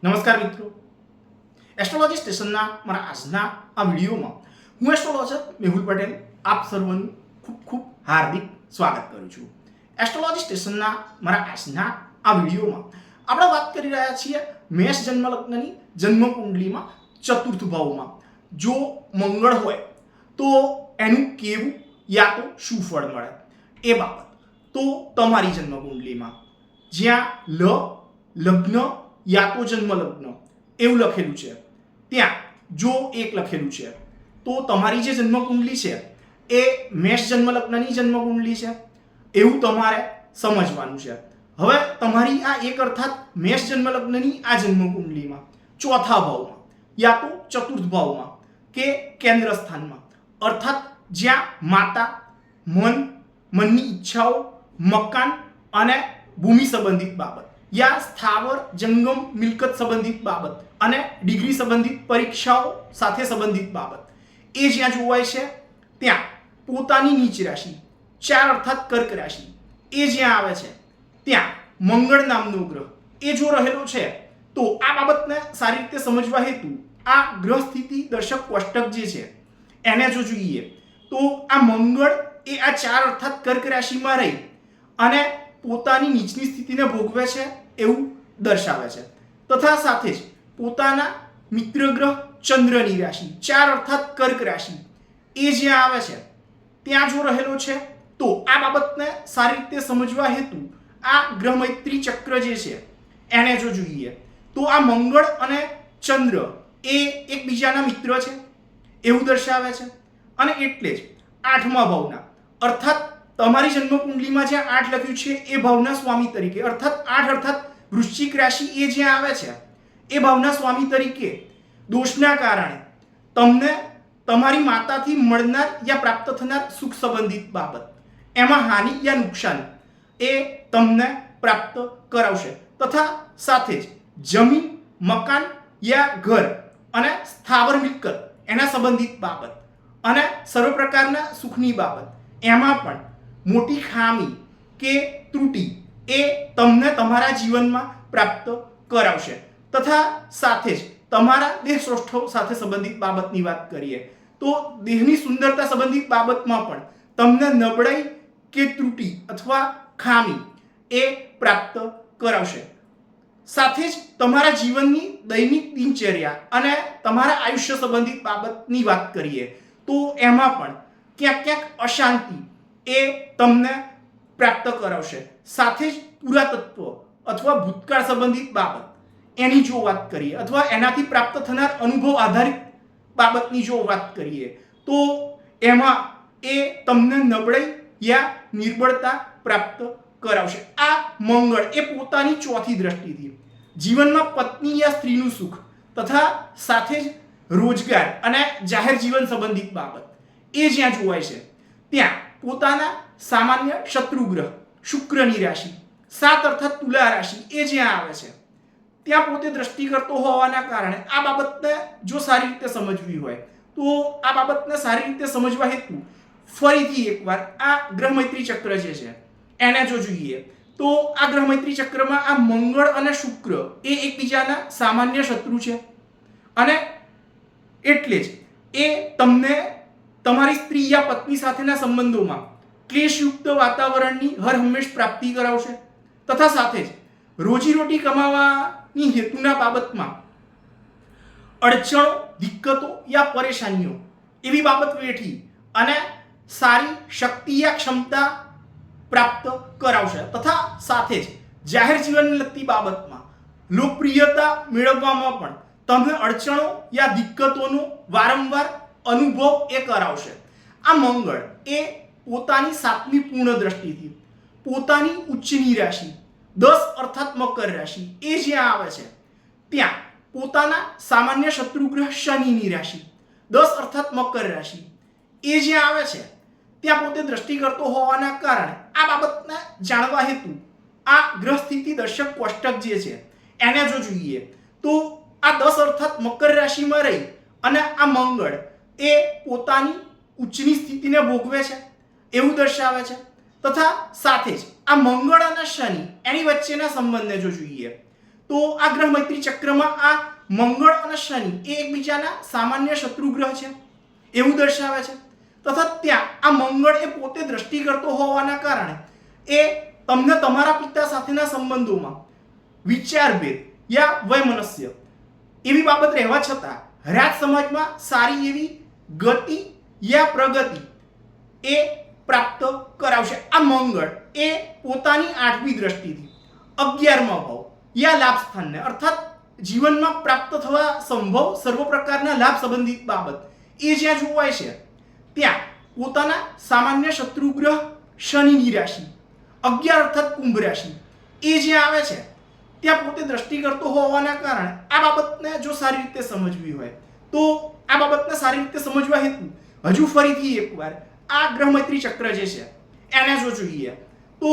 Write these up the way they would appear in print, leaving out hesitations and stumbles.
નમસ્કાર મિત્રો, એસ્ટ્રોલોજી સ્ટેશનના મારા આજના આ વિડીયોમાં હું એસ્ટ્રોલોજર મેહુલ પટેલ આપ સર્વનું ખૂબ ખૂબ હાર્દિક સ્વાગત કરું છું. એસ્ટ્રોલોજી સ્ટેશનના મારા આજના આ વિડીયોમાં આપણે વાત કરી રહ્યા છીએ મેષ જન્મ લગ્નની જન્મ કુંડલીમાં ચતુર્થ ભાવમાં જો મંગળ હોય તો એનું કેવું યા તો શું ફળ મળે એ બાબત. તો તમારી જન્મ કુંડલીમાં જ્યાં લગ્ન યા તો જન્મ લગ્ન એવું લખેલું છે ત્યાં જો એક લખેલું છે તો તમારી જે જન્મ કુંડલી છે એ મેષ જન્મ લગ્નની જન્મ કુંડલી છે એવું તમારે સમજવાનું છે. હવે તમારી આ એક અર્થાત મેષ જન્મ લગ્નની આ જન્મ કુંડલીમાં ચોથા ભાવમાં યા તો ચતુર્થ ભાવમાં કે કેન્દ્ર સ્થાનમાં અર્થાત જ્યાં માતા, મનની ઈચ્છાઓ, મકાન અને ભૂમિ સંબંધિત બાબત યા સ્થાવર જંગમ મિલકત સંબંધિત બાબત અને ડિગ્રી સંબંધિત પરીક્ષાઓ સાથે સંબંધિત બાબત એ જ્યાં જોવાય છે ત્યાં પોતાની નીચ રાશિ 4 અર્થાત કર્ક રાશિ એ જ્યાં આવે છે ત્યાં મંગળ નામનો ગ્રહ એ જો રહેલો છે તો આ બાબતને સારી રીતે સમજવા હેતુ આ ગ્રહ સ્થિતિ દર્શક કોષ્ટક જે છે એને જો જોઈએ તો આ મંગળ એ આ 4 અર્થાત કર્ક રાશિમાં રહી અને પોતાની નીચની સ્થિતિને ભોગવે છે એવું દર્શાવે છે. તથા સાથે જ પોતાના મિત્ર ગ્રહ ચંદ્રની રાશિ 4 અર્થાત કર્ક રાશિ એ જ્યાં આવે છે ત્યાં જો રહેલો છે તો આ બાબતને સારી રીતે સમજવા હેતુ આ ગ્રહ મૈત્રી ચક્ર જે છે એને જો જોઈએ તો આ મંગળ અને ચંદ્ર એ એકબીજાના મિત્ર છે એવું દર્શાવે છે. અને એટલે જ 8મા ભાવના અર્થાત તમારી જન્મ કુંડલીમાં જ્યાં 8 લખ્યું છે એ ભાવના સ્વામી તરીકે અર્થાત 8 અર્થાત વૃશ્ચિક રાશિ એ જ્યાં આવે છે એ ભાવના સ્વામી તરીકે દોષના કારણે તમને તમારી માતાથી મળનાર યા પ્રાપ્ત થનાર સુખ સંબંધિત બાબત એમાં હાનિ યા નુકસાન એ તમને પ્રાપ્ત કરાવશે. તથા સાથે જ જમીન, મકાન યા ઘર અને સ્થાવર મિલકત એના સંબંધિત બાબત અને સર્વ પ્રકારના સુખની બાબત એમાં પણ મોટી ખામી કે ત્રુટિ એ તમને તમારા જીવનમાં પ્રાપ્ત કરાવશે. તથા સાથે જ તમારા દેહ શ્રેષ્ઠો સાથે સંબંધિત બાબતની વાત કરીએ તો દેહની સુંદરતા સંબંધિત બાબતમાં પણ તમને નબળાઈ કે ત્રુટિ અથવા ખામી એ પ્રાપ્ત કરાવશે. સાથે જ તમારા જીવનની દૈનિક દિનચર્યા અને તમારા આયુષ્ય સંબંધિત બાબતની વાત કરીએ તો એમાં પણ ક્યાંક ક્યાંક અશાંતિ એ તમને પ્રાપ્ત કરાવશે. સાથે જ પુરાતત્વ અથવા ભૂતકાળ સંબંધિત બાબત એની જો વાત કરીએ અથવા એનાથી પ્રાપ્ત થનાર અનુભવ આધારિત બાબતની જો વાત કરીએ તો એમાં એ તમને નબળાઈ યા નિર્બળતા પ્રાપ્ત કરાવશે. આ મંગળ એ પોતાની ચોથી દ્રષ્ટિથી જીવનમાં પત્ની યા સ્ત્રીનું સુખ તથા સાથે જ રોજગાર અને જાહેર જીવન સંબંધિત બાબત એ જ્યાં જોવાય છે ત્યાં પોતાના સામાન્ય શત્રુગ્રહ શુક્રની રાશિ 7 અર્થાત તુલા રાશિ એ જ્યાં આવે છે ત્યાં પોતે દ્રષ્ટિ કરતો હોવાના કારણે આ બાબતને જો સારી રીતે સમજવી હોય તો આ બાબતને સારી રીતે સમજવા હેતુ ફરીથી એકવાર આ ગ્રહ મૈત્રી ચક્ર જે છે એને જો જોઈએ તો આ ગ્રહ મૈત્રી ચક્રમાં આ મંગળ અને શુક્ર એ એકબીજાના સામાન્ય શત્રુ છે અને એટલે જ એ તમને તમારી સ્ત્રી યા પત્ની સાથેના સંબંધોમાં ક્લેશયુક્ત વાતાવરણની હર હંમેશ પ્રાપ્તિ કરાવશે. તથા સાથે જ રોજીરોટી કમાવાની હેતુના બાબતમાં અડચણો, દિક્કતો યા પરેશાનીઓ એવી બાબત વેઠી અને સારી શક્તિ યા ક્ષમતા પ્રાપ્ત કરાવશે. તથા સાથે જ જાહેર જીવનને લગતી બાબતમાં લોકપ્રિયતા મેળવવામાં પણ તમે અડચણો યા દિક્કતોનો વારંવાર અનુભવ એ કરાવશે. આ મંગળ એ પોતાની 7મી પૂર્ણ દ્રષ્ટિથી પોતાની ઉચ્ચની રાશિ 10 અર્થાત મકર રાશિ એ જ્યાં આવે છે ત્યાં પોતાના સામાન્ય શત્રુગ્રહ શનિની રાશિ 10 અર્થાત મકર રાશિ એ જ્યાં આવે છે ત્યાં પોતે દ્રષ્ટિ કરતો હોવાના કારણે આ બાબતને જાણવા હેતુ આ ગ્રહ સ્થિતિ દર્શક કોષ્ટક જે છે એને જો જોઈએ તો આ 10 અર્થાત મકર રાશિમાં રહી અને આ મંગળ એ પોતાની ઉચ્ચની સ્થિતિને ભોગવે છે એવું દર્શાવે છે. તથા સાથે જ આ મંગળ અને શનિ એની વચ્ચેના સંબંધને જો જોઈએ તો આ ગ્રહ મૈત્રી ચક્રમાં આ મંગળ અને શનિ એ એકબીજાના સામાન્ય શત્રુ ગ્રહ છે એવું દર્શાવે છે તથા ત્યાં આ મંગળ એ પોતે દ્રષ્ટિ કરતો હોવાના કારણે એ તમને તમારા પિતા સાથેના સંબંધોમાં વિચારભેદ યા વૈમનસ્ય એવી બાબત રહેવા છતાં રાજ સમાજમાં સારી એવી ગતિ યા પ્રગતિ એ પ્રાપ્ત કરાવશે. આ મંગળ એ પોતાની 8મી દ્રષ્ટિથી 11મા ભાવ યા લાભ સ્થાનને અર્થાત જીવનમાં પ્રાપ્ત થવા સંભવ સર્વ પ્રકારના લાભ સંબંધિત બાબત એ જ્યાં જોવાય છે ત્યાં પોતાના સામાન્ય શત્રુ ગ્રહ શનિની રાશિ 11 અર્થાત કુંભ રાશિ એ જ્યાં આવે છે ત્યાં પોતે દ્રષ્ટિ કરતો હોવાના કારણે આ બાબતને જો સારી રીતે સમજવી હોય તો આ બાબતને સારી રીતે સમજવા હેતુ હજુ ફરીથી એકવાર આ ગ્રહ મૈત્રી ચક્ર જે છે એને જો જોઈએ તો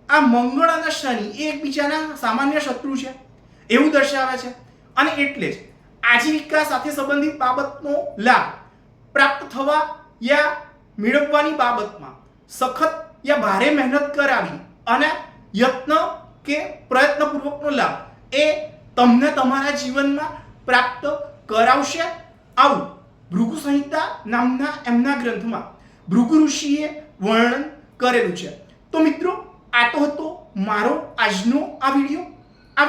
આ મંગળ અને શનિ એ એકબીજાના સામાન્ય શત્રુ છે એવું દર્શાવે છે અને એટલે જ આજીવિકા સાથે સંબંધિત બાબતનો લાભ પ્રાપ્ત થવા યા મેળવવાની બાબતમાં સખત યા ભારે મહેનત કરાવી અને યત્ન કે પ્રયત્નપૂર્વકનો લાભ એ તમને તમારા જીવનમાં પ્રાપ્ત કરાવશે. આવું ભૃગુ સંહિતા નામના એમના ગ્રંથમાં ભૃગુ ઋષિએ વર્ણન કરેલું છે. તો મિત્રો આ તો હતો મારો આજનો આ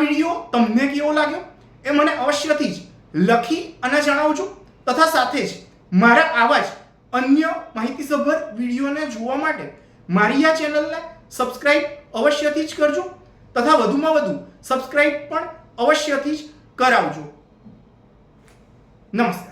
વિડીયો તમને કેવો લાગ્યો એ મને અવશ્યથી જ લખી અને જણાવજો તથા સાથે જ મારા આવા જ અન્ય માહિતીસભર વિડીયોને જોવા માટે મારી આ ચેનલને સબસ્ક્રાઇબ અવશ્યથી જ કરજો તથા વધુમાં વધુ સબસ્ક્રાઇબ પણ અવશ્યથી જ કરાવજો. નમસ્તે.